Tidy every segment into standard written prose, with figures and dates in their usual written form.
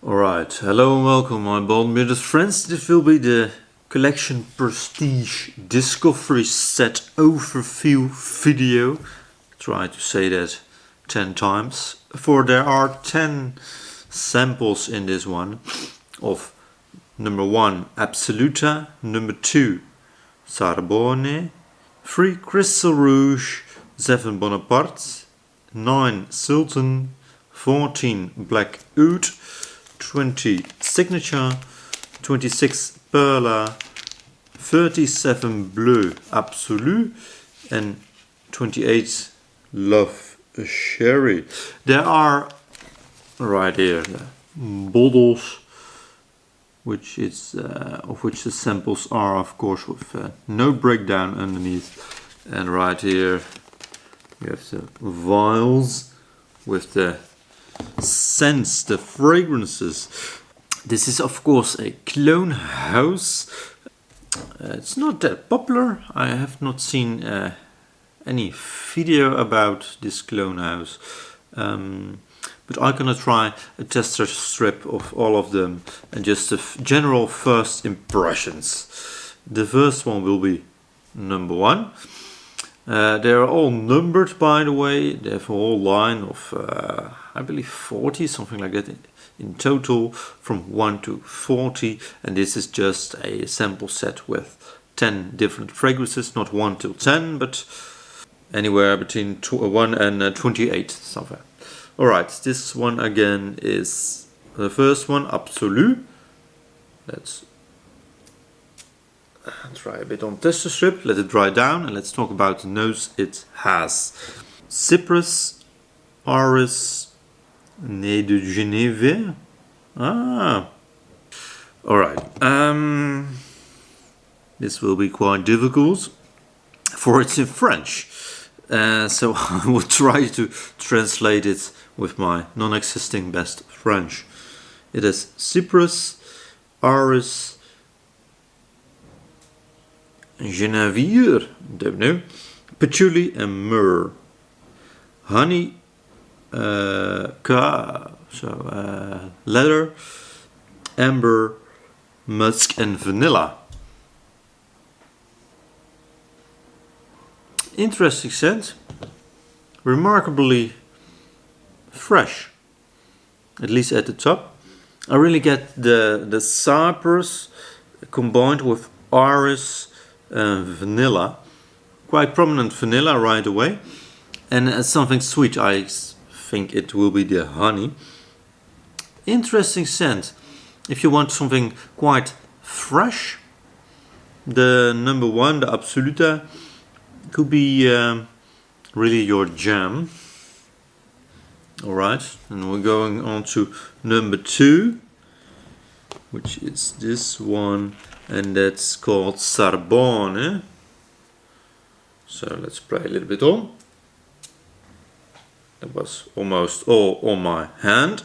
Alright, hello and welcome my Bonaparte friends. This will be the Collection Prestige Discovery Set Overview video. Try to say that 10 times. For there are 10 samples in this one of number 1 Absoluta, number 2 Sarbonne, 3 Crystal Rouge, 7 Bonaparte, 9 Sultan, 14 Bleu Absolu, 20 Signature, 26 Perla, 37 Bleu Absolu and 28 Love Sherry. There are right here bottles which is of which the samples are of course with no breakdown underneath, and right here you have the vials with the scents, the fragrances. This is of course a clone house. It's not that popular. I have not seen any video about this clone house, but I'm gonna try a tester strip of all of them and just the general first impressions. The first one will be number 1. They are all numbered, by the way. They have a whole line of I believe 40, something like that in total, from 1 to 40, and this is just a sample set with 10 different fragrances, not 1 till 10, but anywhere between 1 and 28 somewhere. Alright, this one again is the first one, Absolu. Let's try a bit on tester strip, let it dry down, and let's talk about the nose it has. Cyprus, Iris, Nez de Genève. Alright. This will be quite difficult, for it's in French. So I will try to translate it with my non-existing best French. It is Cyprus, Iris, Genevieve, don't know, patchouli and myrrh, honey, leather, amber, musk and vanilla. Interesting scent, remarkably fresh, at least at the top. I really get the cypress combined with iris and vanilla, quite prominent vanilla right away, and something sweet. I think it will be the honey. Interesting scent. If you want something quite fresh, the number 1, the Absoluta, could be really your jam. Alright, and we're going on to number 2, which is this one, and that's called Sarbonne. So let's play a little bit on. That was almost all on my hand.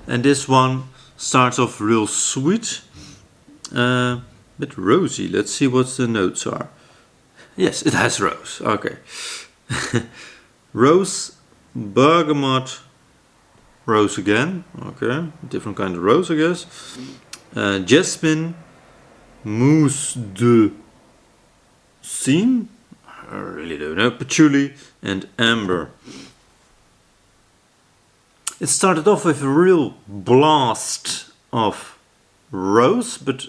And this one starts off real sweet, bit rosy. Let's see what the notes are. Yes, it has rose. Okay. Rose, bergamot, rose again. Okay, different kind of rose, I guess. Jasmine, mousse de cyme, I really don't know, patchouli and amber. It started off with a real blast of rose, but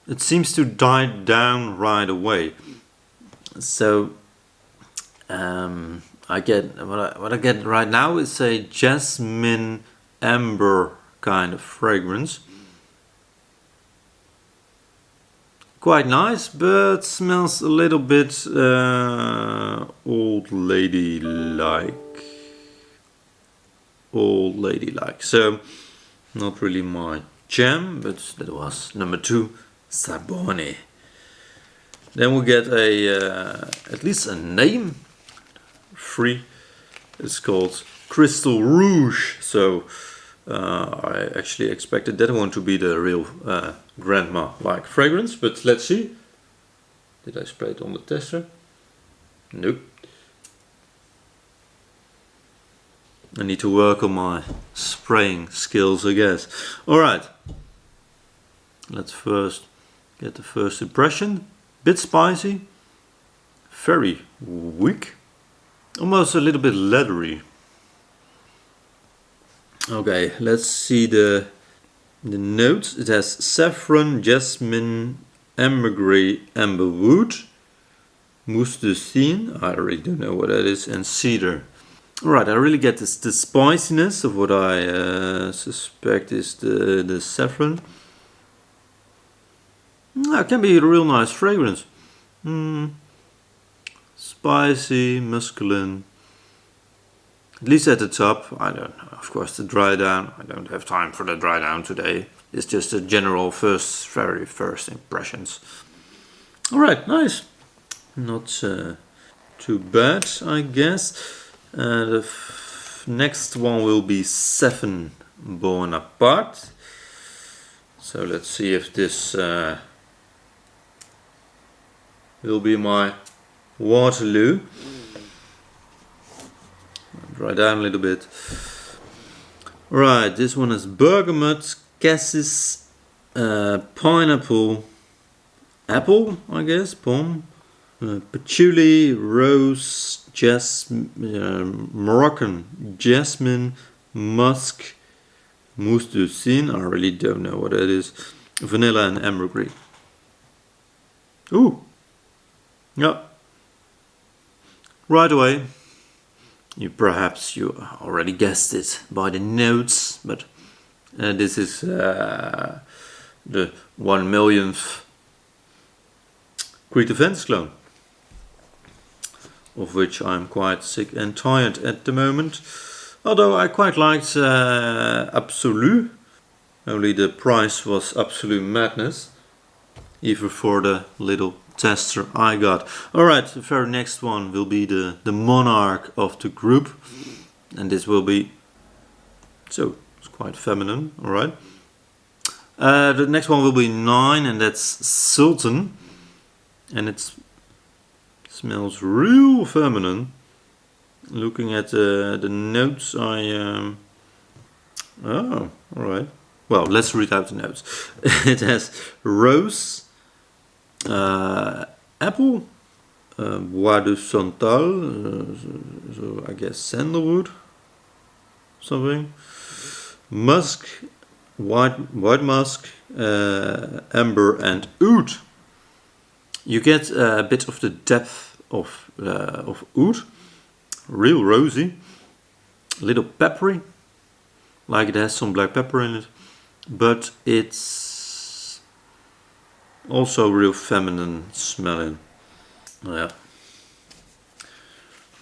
it seems to die down right away. So I get what I get right now is a jasmine amber kind of fragrance. Quite nice, but smells a little bit old lady like. So not really my jam, but that was number 2, Sarbonne. Then we get a at least a name. 3. It's called Crystal Rouge. So I actually expected that one to be the real grandma-like fragrance, but let's see. Did I spray it on the tester? Nope. I need to work on my spraying skills, I guess. Alright, let's first get the first impression. Bit spicy, very weak, almost a little bit leathery. Okay, let's see the notes. It has saffron, jasmine, ambergris, amberwood, mousse de cygne, I really don't know what that is, and cedar. Alright, I really get the spiciness of what I suspect is the saffron. It can be a real nice fragrance. Spicy, masculine. At least at the top. I don't know. Of course, the dry down. I don't have time for the dry down today. It's just a general very first impressions. Alright, nice. Not too bad, I guess. The next one will be 7 Bonaparte. So let's see if this will be my Waterloo. Dry down a little bit. Right, this one is bergamot, cassis, pineapple, apple, I guess, pom, patchouli, rose, Moroccan jasmine, musk, mousse de cygne, I really don't know what that is, vanilla and ambergris. Ooh! Yeah. Right away. Perhaps you already guessed it by the notes, but this is the 1,000,000th Creed Defense clone, of which I'm quite sick and tired at the moment. Although I quite liked Absolu, only the price was absolute madness, even for the little tester I got. Alright, the very next one will be the monarch of the group, and this will be, so it's quite feminine. Alright, the next one will be 9, and that's Sultan, and it smells real feminine. Looking at the notes, oh, alright, well, let's read out the notes. It has rose, apple, bois de santal, so I guess sandalwood, something, musk, white musk, amber, and oud. You get a bit of the depth of oud, real rosy, a little peppery, like it has some black pepper in it, but it's also real feminine smelling. Yeah.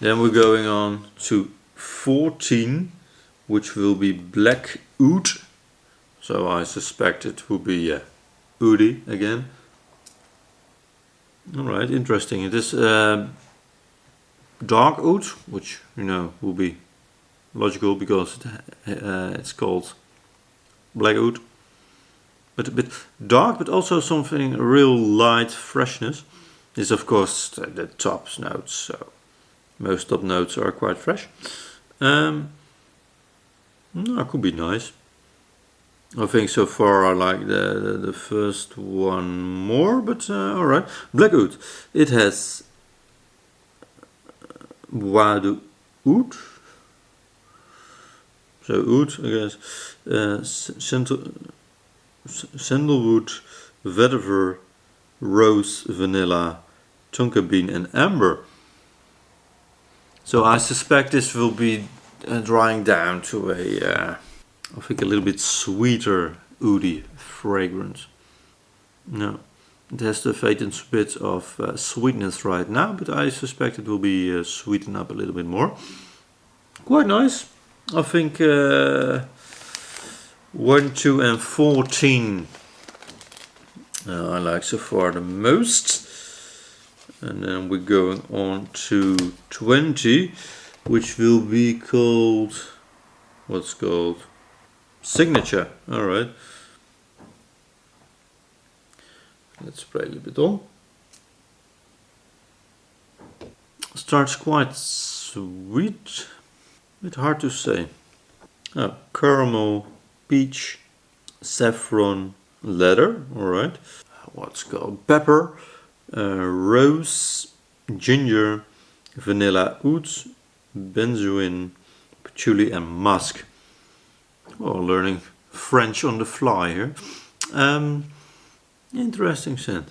Then we're going on to 14, which will be black oud. So I suspect it will be oudy again. Alright, interesting. It is dark oud, which will be logical because it's called black oud. But a bit dark, but also something real light freshness. This, of course, the top notes. So most top notes are quite fresh. It could be nice. I think so far I like the first one more, but alright. Black oud. It has bois de oud. So oud, I guess. Sandalwood, vetiver, rose, vanilla, tonka bean, and amber. So I suspect this will be drying down to a, I think, a little bit sweeter oudy fragrance. No, it has the faint bit of sweetness right now, but I suspect it will be sweetened up a little bit more. Quite nice. I think 1, 2, and 14 I like so far the most. And then we're going on to 20, which will be called, what's called? Signature. Alright. Let's spray a little bit on. Starts quite sweet. bit hard to say. Caramel, peach, saffron, leather, alright. What's called pepper, rose, ginger, vanilla oud, benzoin, patchouli and musk. Oh, learning French on the fly here. Interesting scent.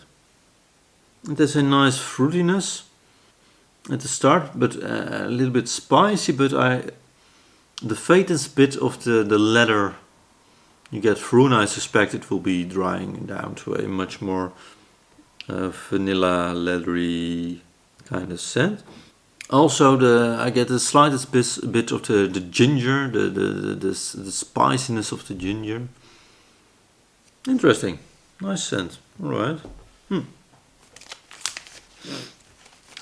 It has a nice fruitiness at the start, but a little bit spicy, but the faintest bit of the leather you get through, and I suspect it will be drying down to a much more vanilla, leathery kind of scent. Also, I get the slightest bit of the ginger, the spiciness of the ginger. Interesting, nice scent. All right.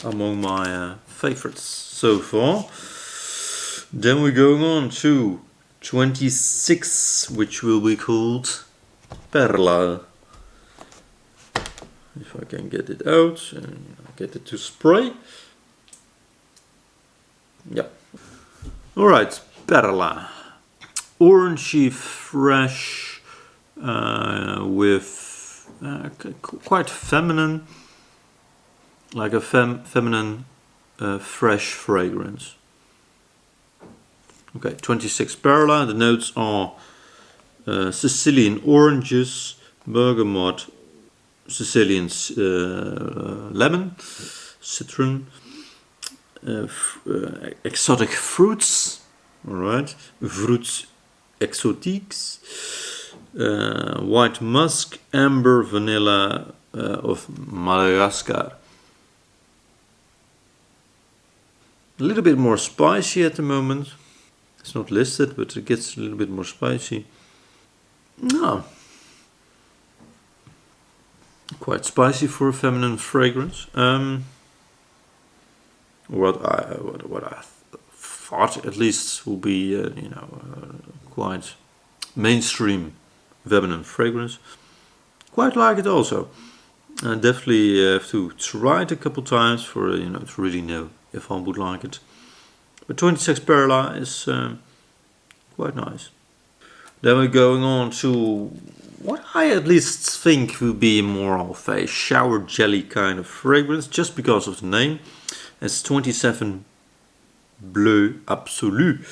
Among my favorites so far. Then we're going on to 26, which will be called Perla. If I can get it out and get it to spray. Yeah. Alright, Perla. Orangey, fresh, with quite feminine, like a feminine fresh fragrance. Okay, 26 Perla. The notes are Sicilian oranges, bergamot, Sicilian lemon, citron, exotic fruits, alright, fruits exotiques, white musk, amber, vanilla of Madagascar. A little bit more spicy at the moment. It's not listed, but it gets a little bit more spicy. No. Quite spicy for a feminine fragrance. What I thought at least will be, quite mainstream feminine fragrance. Quite like it also. I definitely have to try it a couple times for to really know if I would like it. But 26 Perla is quite nice. Then we're going on to what I at least think will be more of a shower jelly kind of fragrance, just because of the name. It's 27 Bleu Absolu.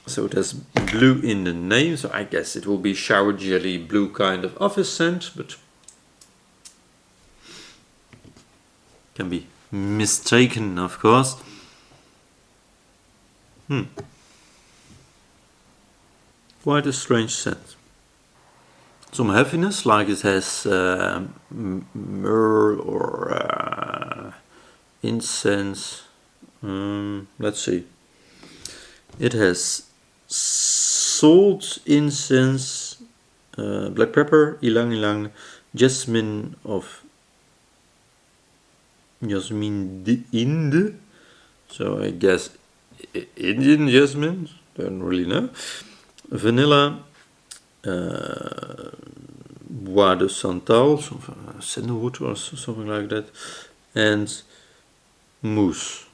So it has blue in the name, so I guess it will be shower jelly blue kind of office scent, but can be mistaken, of course. Quite a strange scent. Some heaviness, like it has myrrh or incense. Let's see. It has salt, incense, black pepper, ylang ylang, jasmine Inde. So I guess Indian jasmine, don't really know. Vanilla, bois de santal, sandalwood or something like that, and mousse.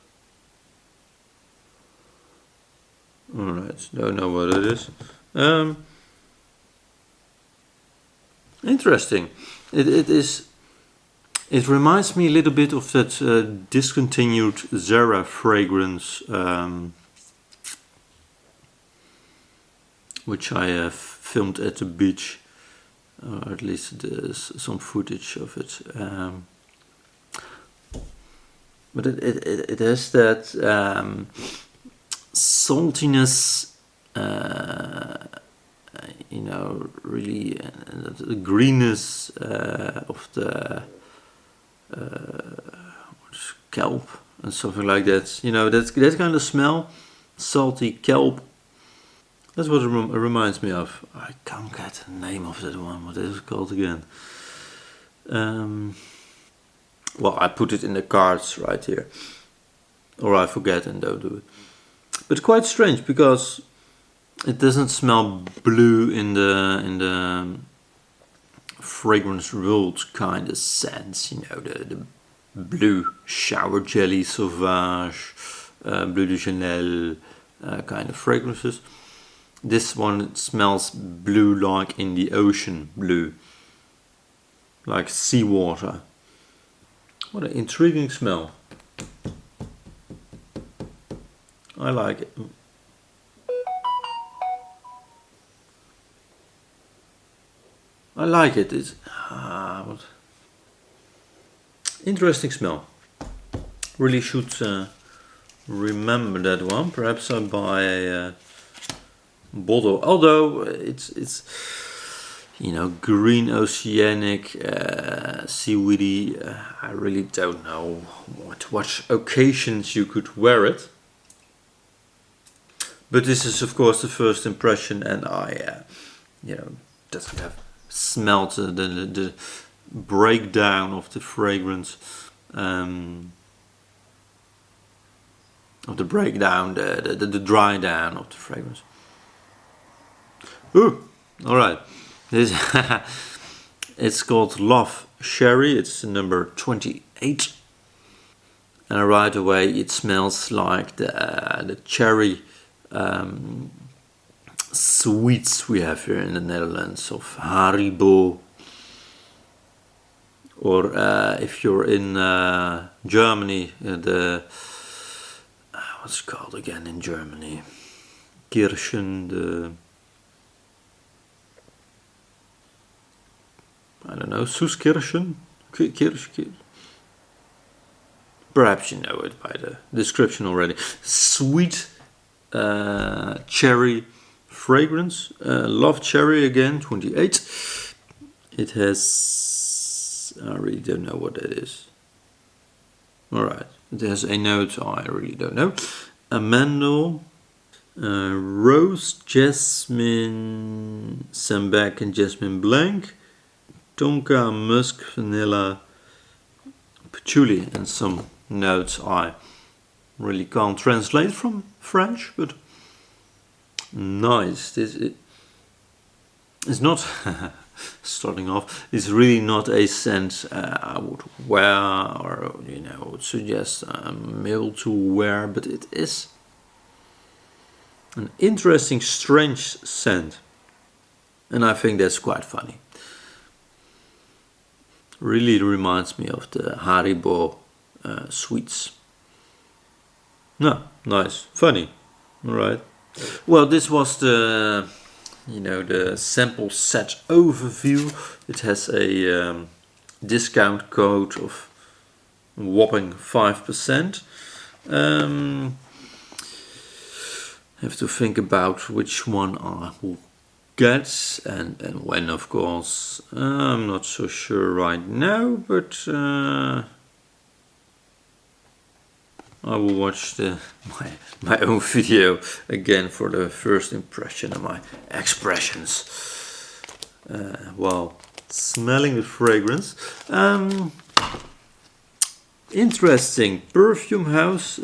Alright, don't know what it is. Interesting. It reminds me a little bit of that discontinued Zara fragrance, which I have filmed at the beach, or at least there's some footage of it. But it has that saltiness, really the greenness of the kelp and something like that. That kind of smell, salty kelp. That's what it reminds me of. I can't get the name of that one. What is it called again? Well, I put it in the cards right here, or I forget and don't do it. But quite strange, because it doesn't smell blue in the fragrance world kind of sense. The blue shower jelly sauvage, Bleu de Chanel, kind of fragrances. This one smells blue, like in the ocean blue, like seawater. What an intriguing smell. I like it. I like it. It's interesting smell. Really should remember that one. Perhaps I buy a bottle. Although it's you know, green, oceanic, seaweedy. I really don't know what occasions you could wear it. But this is of course the first impression, and I you know, doesn't have smelled the breakdown of the fragrance, of the breakdown, the dry down of the fragrance. Ooh, all right. This it's called Love Sherry. It's number 28, and right away it smells like the cherry sweets we have here in the Netherlands, of Haribo, or if you're in Germany, the what's it called again in Germany? Kirschen, I don't know, Süßkirschen? Kirschen? Perhaps you know it by the description already. Sweet cherry fragrance. Love Cherry again, 28. It has, I really don't know what that is. Alright, it has a note I really don't know. Amandel, Rose, Jasmine, Sambac and Jasmine Blanc, Tonka, Musk, Vanilla, Patchouli, and some notes I really can't translate from French, but nice. This is not starting off. It's really not a scent I would wear, or you know, would suggest a male to wear, but it is an interesting, strange scent, and I think that's quite funny. Really reminds me of the Haribo sweets. No, nice, funny. All right. Well, this was the, you know, the sample set overview. It has a discount code of whopping 5%. Have to think about which one I will get and when, of course. I'm not so sure right now, but I will watch my own video again for the first impression and my expressions while smelling the fragrance. Interesting perfume house.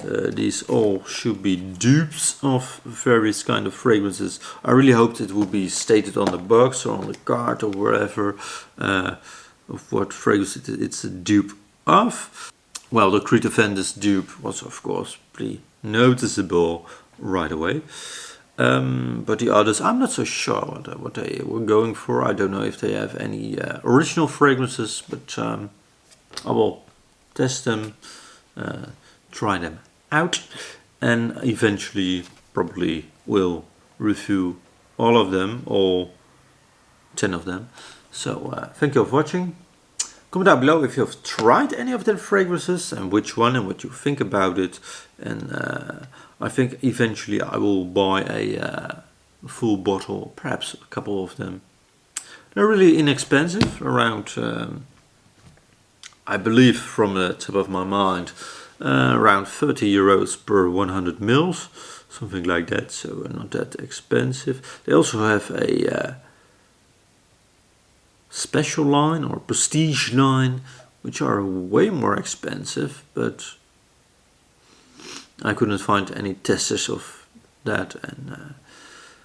These all should be dupes of various kind of fragrances. I really hoped it would be stated on the box or on the card or wherever of what fragrance it's a dupe of. Well, the Creed Offenders dupe was of course pretty noticeable right away. But the others, I'm not so sure what they were going for. I don't know if they have any original fragrances, but I will test them, try them out, and eventually probably will review all of them, all 10 of them. So thank you for watching. Comment down below if you have tried any of the fragrances and which one and what you think about it. And I think eventually I will buy a full bottle, perhaps a couple of them. They're really inexpensive, around, I believe from the tip of my mind, around 30 euros per 100 mils, something like that, so not that expensive. They also have a special line or prestige line, which are way more expensive, but I couldn't find any testers of that, and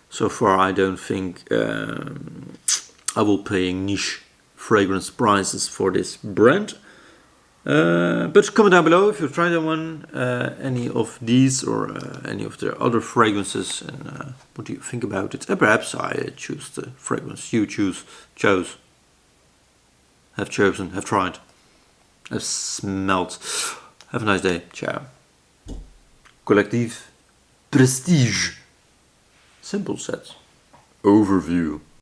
so far I don't think I will pay niche fragrance prices for this brand. But comment down below if you've tried one, any of these or any of the other fragrances, and what do you think about it? And perhaps I choose the fragrance you chose, have chosen, have tried, have smelled. Have a nice day. Ciao. Collectief Prestige. Simple set. Overview.